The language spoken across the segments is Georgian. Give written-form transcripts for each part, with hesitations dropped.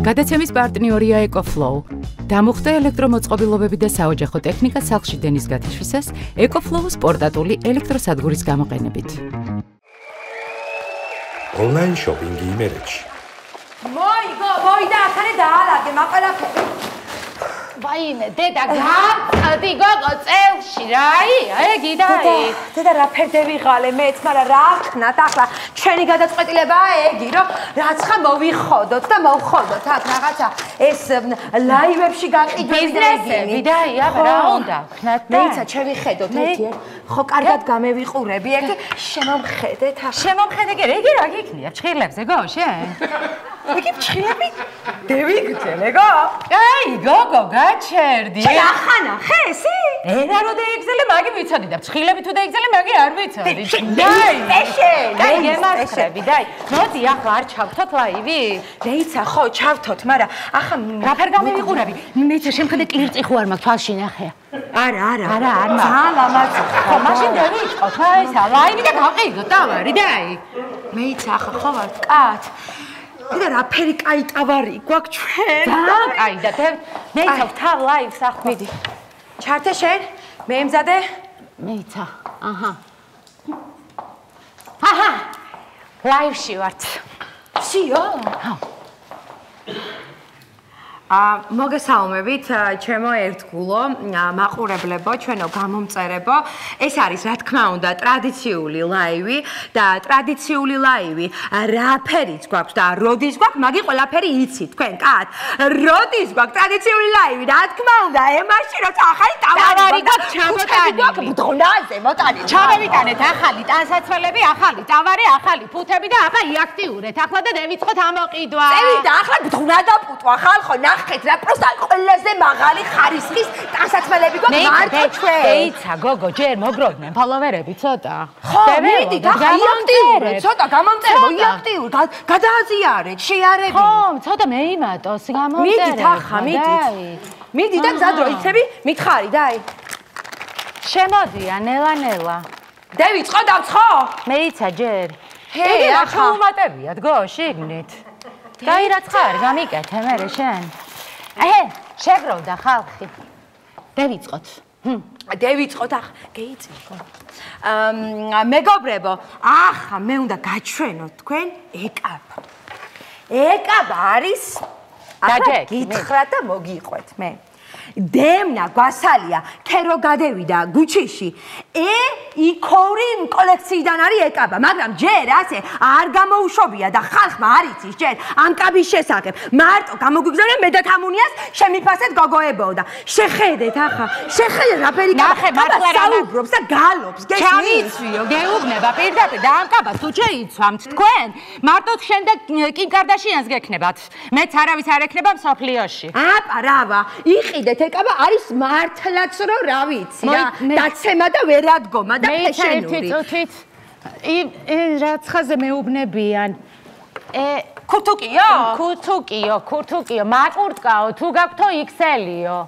გადაცემის პარტნიორია EcoFlow. დამუხტე ელექტრომოწყობილობები და საოჯახო ტექნიკა სახლში დენის გათიშვისას EcoFlow-ს პორტატული ელექტროსადგურის გამოყენებით. Online shopping-ი იმერეთში. მოიდა, ახალი დაალაგე, მაყალაფერი. ვაიმე, დედა, გამწდი გოგო წელში, რაი? ეგიდაი. დედა, რა ფერდები ღალე მეც, მაგრამ რა ხნათ ახლა ჩვენი გადაწყვეტილებაა ეგი, რომ რაც ხა მოვიხოდოთ და მოვხოდოთ აქ რაღაცა ეს ლაივებში გაყიდვები და ეგინი. რა უნდა ხნათ? მეცა შევიხედოთ ერთი. ხო, კარგად გამევიყურები, ერთი შემომხედეთ ახლა. შემომხედე კი, რეგი რა გიქნია? ჩხილებზე გო, შენ? იგი ჩხილები? დევიგძე, მეგო? აი, გოგო, გაჩერდი. შენ ახანა, ხესი? ენა რო დაიგზელე, მაგი ვიცოდი და ჩხილები თუ დაიგზელე, მაგი არ ვიცოდი. დაი, ეშენ, დაი, გემასწრები, დაი. მოდი, ახლა არ ჩავთოთ ლაივი? რეიცა, ხო, ჩავთოთ, მაგრამ ახლა რაფერ გამივიყურები? მეცა შემხედე კლირწი ხო არ მაქვს, თვალში ნახე. არა, არ მაქვს. ლამაზი. ხო, მაშინ დავიწყოთ, აი ესა, ლაივი და გავყიდოთ, დავარი, დაი. მეცა, ახლა ხო ვარ, კაც. და რაფერი კაი ტავარი გვაქვს ჩვენ? ძალიან კაი და მეცა ვთავ ლაივს ახლა. მიდი. ჩართე შენ? მე ემზადე? მეცა. აჰა. ლაივში ვართ. ვსიო? მოგესალმებით, ჩემო ერთგულო, მაყურებლებო, ჩვენო გამომწერებო. ეს არის, რა თქმა უნდა, ტრადიციული ლაივი და ტრადიციული ლაივი რაფერიც გვაქვს და როდის გვაქვს, მაგი ყველაფერი იცით, თქვენ, კაც? როდის გვაქვს ტრადიციული ლაივი, რა თქმა უნდა, ემაში როცა ახალი ტავარი გვაქვს, ჩამოტანი. ბრძონაზე მოტანი. ჩავევიტანეთ ახალი ტანსაცმელები, ახალი ტავარი, ახალი ფუთები და ახლა იაქტიურეთ. ახლა და დავიწყოთ ამოყიდვა. წევიდა, ახლა ბრძონა და პუტვა ხალხო, ნახეთ რა პროსტა ყველაზე მაღალი ხარისხის ტანსაცმელები გვაქვს მარტო ჩვენ. მეიცა, გოგო, ჯერ მოგროვდნენ ფოლოვერები ცოტა. ხო, მიდი, იაქტიურეთ, ცოტა გამომწერებო, იაქტიურ, გადააზიარეთ, შეარები. ხო, ცოტა მეიმატოს გამომწერებო. მიდით ახლა, მიდი და გზადრო იცები, მითხარი, დაი. შემოდია, ნელა. დავიწყო, დავცხო? მეიცა, ჯერ. იგი რა ჩაუმატებიათ, გო, შიგნით. გაირაცხარი, გამიკეთე მერე შენ. შეგროვდა ხალხი. დავიწყოთ. დავიწყოთ, ახ, გეიწევო. მეგობრებო, ახლა მე უნდა გაჩვენოთ თქვენ ეკაბა. ეკაბა არის, ახლა გითხრათ და მოგიყვეთ მე. დემნა გვასალია, ქერო გადევიდა გუჩიში. იქოური კოლექციიდან არის ეკაბა, მაგრამ ჯერ ასე არ გამოუშვებია და ხალხმა არ იცის ჯერ ამ კაბის შესახებ. მარტო გამოგვიგზავნა მე და თამუნიას შემიფასეთ გოგოებო და შეხედეთ ახლა, შეხედეთ რაფერი კაბა საუბრობს და გალობს, გესმის? ჩავიცვიო, გეუბნება პირდაპირ და ამ კაბას თუ შეიცვამთ თქვენ, მარტო შენ და კიმ კარდაშიანს გექნებათ. მეც არავის არ ექნება მსოფლიოში. აპა, რავა, იყიდეთ ეკაბა არის მართლაც რო რა ვიცი რა დაცემა და ვერადგომა და ფეშენური. რაცხაზე მეუბნებიან. ქუთუკიო, მაკურტკაო, თუ გაქვთო XL-იო.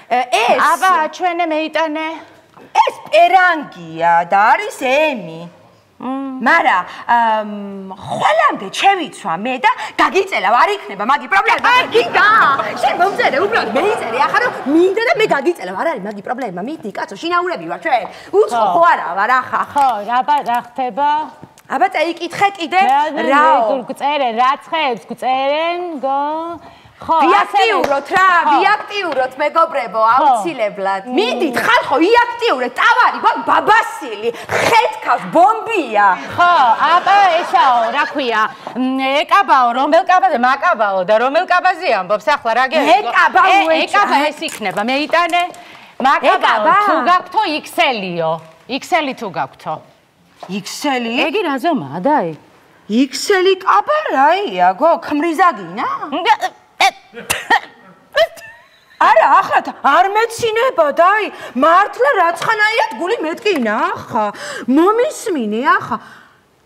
ეს აბა ჩვენე მეიტანე. ეს პერანგია და არის ემი. მარა ხვალამდე შევიცვა მე და გაგიწელავ არ იქნება მაგი პრობლემა. კარგი და შენ მომწერე უბრალოდ მეიწერე ახლა რომ მინდა და მე გაგიწელავ არ არის მაგი პრობლემა. მიდი კაცო შინაურები ვარ ჩვენ. უცხო ხო არა ვარ ახლა. ხო, რა ხდება? აბა წაიკითხე კიდე რაო? გწერენ რაცხებს გწერენ გო. ხო, იაქტიუროთ რა, იაქტიუროთ მეგობრებო, აუცილებლად. მიდით ხალხო, იაქტიურეთ, ტავარი გვაქვს ბაბასილი, ხეთქავს, ბომბია. ხო, აბა ესაო, რა ქვია, ეკაბაო, რომელ კაბაზე, მაკაბაო და რომელ კაბაზე ამბობს ახლა რა გეუბნები? ეკაბა ეს იქნება, მეიტანე. მაკაბაო, თუ გაქვთო XL-იო. XL-ი თუ გაქვთო. XL-ი? ეგი რა ზომაა, დაი? XL-ი კაბა რაია, გო, ქმრიზაგინა? არა, ახლა არ მეცინება დაი, მართლა რაცხანაიად გული მეტკინა ახლა. მომისმინე ახლა.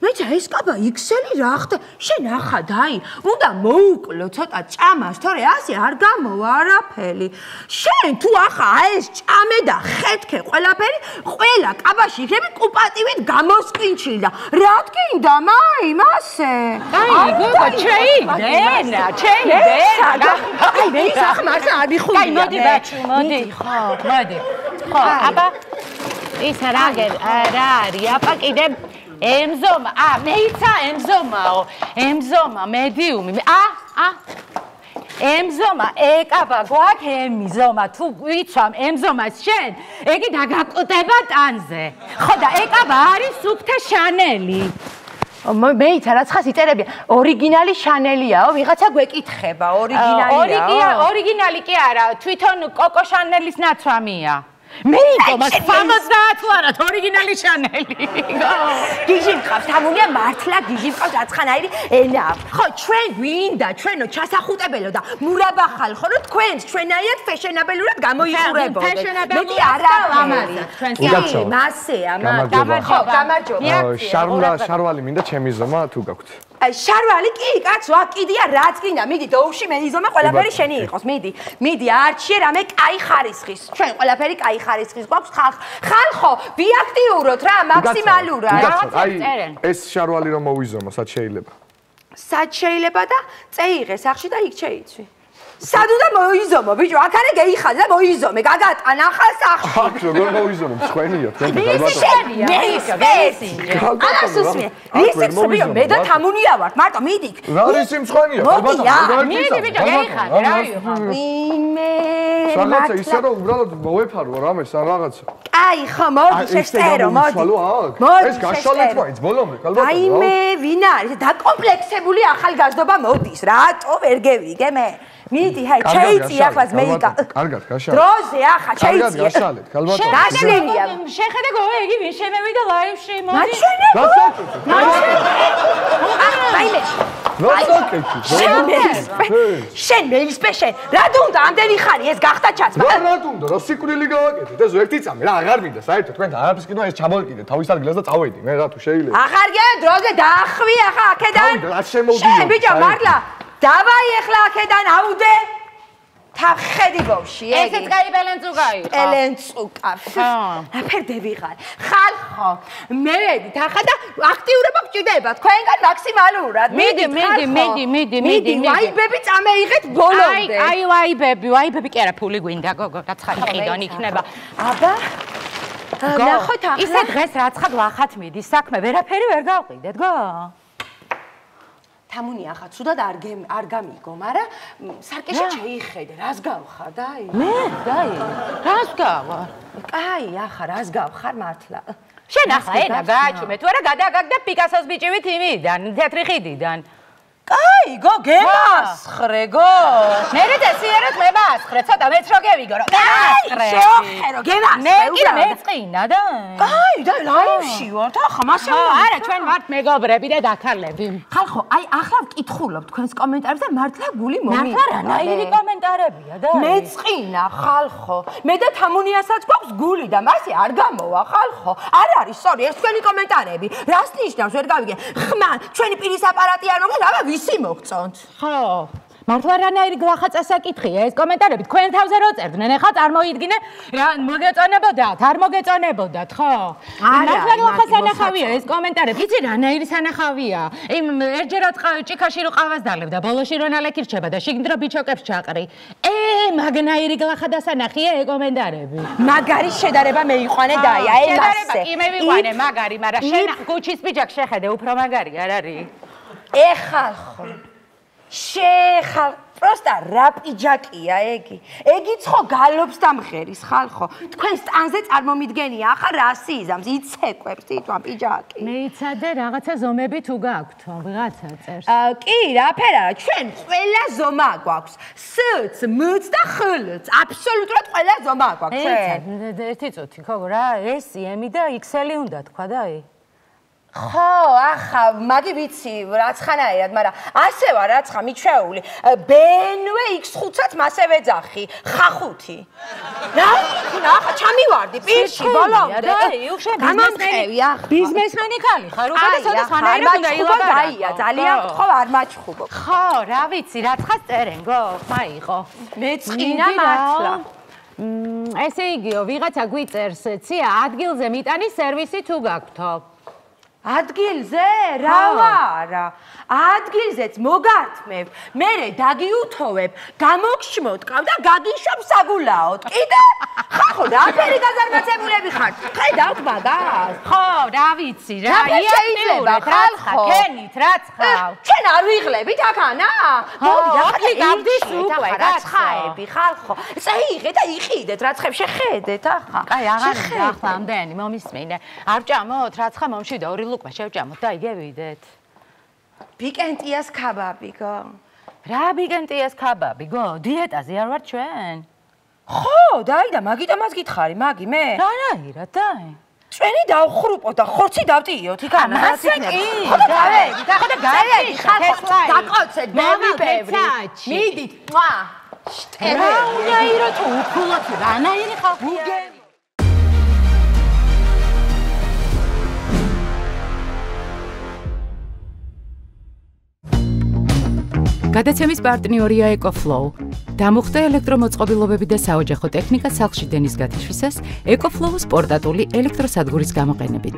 მეცა ეს კაბა XL-ი რა ხდა? შენ ახა დაი, უნდა მოუკლო ცოტა ჭამას, თორე ასე არ გამოვა არაფერი. შენ თუ ახა ეს ჭამე და ხეთქე ყველაფერი, ყველა კაბაში იქნები კუპატივით გამოსკინჩილი და რა თქინდა მაიმ ასე? აი, გოგო, ჩეიდენა. აი, მე ახ მართლა არ მიხუნია. აი, მოდი ბაჩუ, მოდი. ხო, მოდი. ხო, აბა ის რა არის? აბა კიდე ემზომა, მეიცა ემზომაო, ემზომა, მედიუმი, ემზომა, ეკაბა გვაქვს ემზომა, თუ ვიცვამ ემზომას შენ, ეგი დაგაკუტება ტანზე. ხო და ეკაბა არის სუფთა შანელი. მეიცა რაც ხას იწერებია, ორიგინალი შანელიაო, ვიღაცა გვეკითხება, ორიგინალია. ორიგინალი კი არა, თვითონ კოკო შანელის ნაცვამია. მეიცა 70 ლარად ორიგინალი შანელი. გიჟი მყავს, თამუნია მართლა გიჟი მყავს რაცხანაირი ენა. ხო, ჩვენ გვინდა, ჩვენო ჩასახუტებელო და მურაბა ხალხო, რომ თქვენს ჩვენაიად ფეშენაბელურად გამოიყურებოდეთ. მეტი არა ამარია ჩვენს. კი, მასეა, გამარჯობა. შარვალი მინდა ჩემი ზომა თუ გაქვთ. შარვალი კი, კაც, ვაკიდია რაც გინდა. მიდი დოუში მე იზომა ყველაფერი შენი იყოს. მიდი, არჩიე რამე კაი ხარისხის. ჩვენ ყველაფერი კაი ხარისხის გვაქვს ხალხო, ვიაქტიუროთ რა მაქსიმალურად. აი, ეს შარვალი რომ მოვიზომო, სად შეიძლება? სად შეიძლება და წეიღე სახში და იქ შეიცვი. სად უნდა მოიზომო, ბიჭო, აქ არა გეიხაძე და მოიზომე, გაგატანა ახალ სახში. აქ როგორ მოიზომო, თქვენია, თქვენ გალბატონო. მე და თამუნია ვართ, მარტო მიდი. რა არის სიმცხენია, გალბატონო. მიდი, ბიჭო, გეიხადე, რა ვიღო. რაღაცა ისე რომ უბრალოდ მოვეფარო რამეს ან რაღაცა. აი, ხო, მოდი შეშტერო, მოდი. ეს გაშალეთ მაინც ბოლომდე, გალბატონო. აი მე ვინ არის? დაკომპლექსებული ახალგაზრდობა მოდის, რატო ვერ გევიგე მე? მიდი, ჰაი, შეიცი ახლაც მეიკა. კარგად, გაშალეთ. დროზე ახლა შეიცი. კარგად, გაშალეთ, გალბატონო. გაშლილია. შეხედე გოგო, იგი ვინ შემევიდა ლაივში, მოდი. მაჩვენებო. აიმე. შენ მეისპე შენ. რა დუნდა ამდენი ხანი ეს გახდა ჩაცმა. რა დუნდა, რა სიკვდილი გავაკეთეთ. ეს ერთი წამი რა აღარ მინდა, საერთოდ თქვენ არაფერს კიდევ ეს ჩამოვიკიდე თავის ადგილას და წავედი. მე რა თუ შეიძლება. აღარ გე დროზე დაახვი ახლა აქედან. რა შემოვიდიო. შენ ბიჭო, მართლა დავაი ახლა აქედან აუდე. თავხედი ბავში, ეგ. ესეც კაი ბელენცუკა იყო. ბელენცუკა. აფერდე ვიღარ. ხალხო, მე ვედით ახლა და აქტიურობა გჭირდება თქვენგან მაქსიმალურად. მიდი. ვაიბები წამეიღეთ ბოლომდე. აი, ვაიბები კი არა, ფული გვინდა, გოგო, რაცხად იყიდონ იქნება. აბა ნახოთ ახლა. ისე დღეს რაცხად ვახათ მიდის საქმე, ვერაფერი ვერ გავყიდეთ, გო? თამუნი ახლა ცუდად არ გამიგო, მაგრამ სარკეში შეიხედე, რას გავხარ, დაი? მე, დაი. რას გავარ? კაი, ახლა რას გავხარ მართლა? შენ ახლა ენა გააჩუმე, თუ არა გადაგაგდა პიკასოს ბიჭივით იმიდან, თეთრი ხიდიდან. კაი, გო, გემასხრე, გო. მერე დასიეროთ მე მასხრე, ცოტა მეც რო გევიგო, რომ მასხრე. შოხერო, გემასხრე. მე მეწყინა და. კაი, და ლაივში ვართ, ახლა მასე. არა, ჩვენ ვართ მეგობრები და დაქალები. ხალხო, აი ახლა ვკითხულობ თქვენს კომენტარებს და მართლა გული მომიყვება. მართლა რანაირი კომენტარებია და. მეწყინა, ხალხო. მე და თამუნიასაც გვაქვს გული და მასე არ გამოვა, ხალხო. არ არის, სწორი, ეს თქვენი კომენტარები. რას ნიშნავს, ვერ გავიგე. ხმა, ჩვენი პირის აპარატი არ მოგეთ, აბა ვისი მოგწონთ? ხო. მართლა რანაირი გლახა წასაკითხია ეს კომენტარები თქვენ თავზე რო წერდნენ ეხლა წარმოიდგინე რა მოგეწონებოდათ არ მოგეწონებოდათ ხო მართლა გლახა სანახავია ეს კომენტარები იცი რანაირი სანახავია იმ ერთჯერად ჭიქაში რო ყავას დალებდა ბოლოში რო ნალექი რჩება და შიგნით რო ბიჩოკებს ჩაყრი მაგნაირი გლახა დასანახია ეს კომენტარები მაგარი შედარება მეიყვანე დაი აი მასე შედარება კი მე ვიყვანე მაგარი მაგრამ შენ გუჩის ბიჭაკს შეხედე უფრო მაგარი არ არის ეხალხო შეხალ პროსტა რა პიჯაკია ეგი ეგი ცხო გალობს და მღერის ხალხო თქვენ სტანზე წარმომიდგენია ახლა რასიზამს იცეკვებს თვითონ პიჯაკი მეიცადე რაღაცა ზომები თუ გაქვთ ვიღაცა წერს კი რაფერა ჩვენ ყველა ზომა გვაქვს სც მც და ხლც აბსოლუტურად ყველა ზომა გვაქვს ჩვენ ერთი წუთი ხო რა S M და XL უნდა თქვა და აი ხო, ახლა მაგი ვიცი რაცხანაირად, მაგრამ ასე ვარ რაცხა მიჩვეული. BMW X5-აც მასევე ძახი, ხახუთი. ახლა ჩამივარდი პირში ბოლომდე. გამამხევი ახლა. ბიზნესმენი ხალი ხარ, უკვე და სადაც ხანაირად უნდა ილაპარაკო. ძალიან გთხოვ, არ მაჩხუბო. ხო, რა ვიცი, რაცხას წერენგო, მაიყო. მეწყინა მართლა. ესე იგიო, ვიღაცა გვიწერს, ცია ადგილზე მიტანის სერვისი თუ გაქვთო. ადგილზე? რა ვარა? ადგილზეც მოგართმევ, მერე დაგიუთოვებ, გამოგშმოთკავ და გაგიშვებ საგულაოდ. კიდე? ხახო, რაფერი გაზარმაცებულები ხართ? ხედავთ მაგას? ხო, რა ვიცი, რა შეიძლება ხალხო? ქენით, რაც ხავ. ჩვენ არ ვიღლებით აქანა? მოდი, ახლა გავდის უკვე, რაცხაები ხალხო. წაიღე და იყიდეთ, რაცხებს შეხედეთ ახლა. კაი, აღარ მინდა ახლა ამდენი, მომისმინე. არ ჭამოთ, რაცხა მომში და ორი ლუკმა შევჭამოთ და იგევიდეთ. ბიკენტიას ქაბაბი გო. რა ბიკენტიას ქაბაბი გო? დიეტაზე არ ვარ ჩვენ? ხო, დაი და მაგიტომაც გითხარი, მაგი მე. რანაირად, დაი. ჩვენი დავხრუპოთ და ხორცი დავტიოთ იქანა რაც იქნება. ხო და გავედი, ხო და გავედი, ხალხო, დაკოცეთ, ბევრი. მიდით, მა. რა უნაირო თუ უფულოთ, რანაირი ხალხია? გადაცემის პარტნიორია EcoFlow. დამუხტე ელექტრომოწყობილობები და საოჯახო ტექნიკა სახლში დენის გათიშვისას EcoFlow-ს პორტატული ელექტროსადგურის გამოყენებით.